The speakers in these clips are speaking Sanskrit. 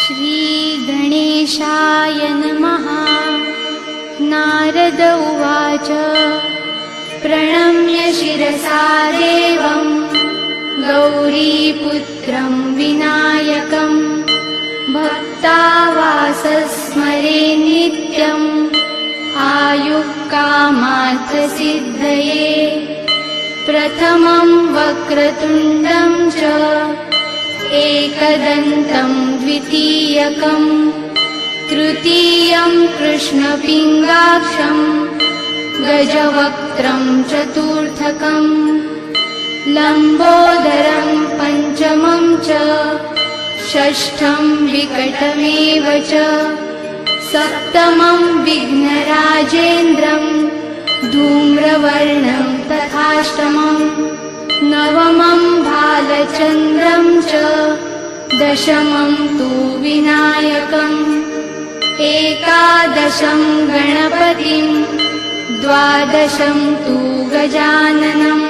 श्रीगणेशाय नमः। नारद उवाच प्रणम्य शिरसा देवं गौरीपुत्रं विनायकं भक्तावासस्मरे नित्यम् आयुः कामार्थसिद्धये। प्रथमं वक्रतुण्डं च एकदन्तं द्वितीयकं तृतीयं कृष्णपिङ्गाक्षं गजवक्त्रं चतुर्थकं लम्बोदरं पञ्चमं च षष्ठं विकटमेव च सप्तमं विघ्नराजेन्द्रं धूम्रवर्णं तथाष्टमं नवमं भालचन्द्रं च दशमं तु विनायकम् एकादशं गणपतिं द्वादशं तु गजाननं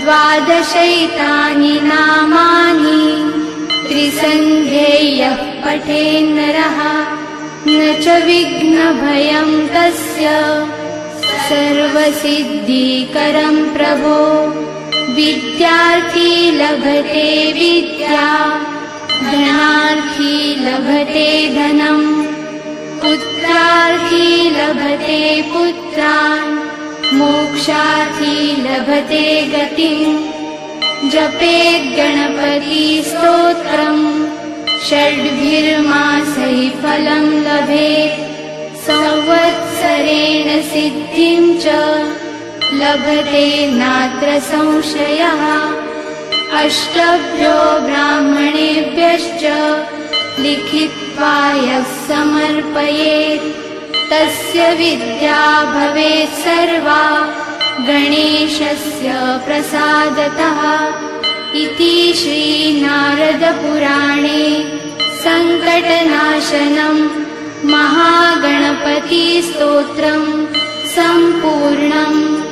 द्वादशैतानि नामानि त्रिसन्ध्येयः पठेन्नरः न च विघ्नभयं तस्य सर्वसिद्धिकरं प्रभो। विद्यार्थी लभते विद्या धनार्थी लभते धनं पुत्रार्थी लभते पुत्रान् मोक्षार्थी लभते गतिं। जपेत् गणपतिस्तोत्रं षड्भिर्मासैः फलं लभेत् संवत्सरेण सिद्धिं च लभते नात्र संशयः। अष्टभ्यो ब्राह्मणेभ्यश्च लिखित्वा यः समर्पयेत् तस्य विद्या भवेत् सर्वा गणेशस्य प्रसादतः। इति श्रीनारदपुराणे सङ्कटनाशनं महागणपतिस्तोत्रं सम्पूर्णम्।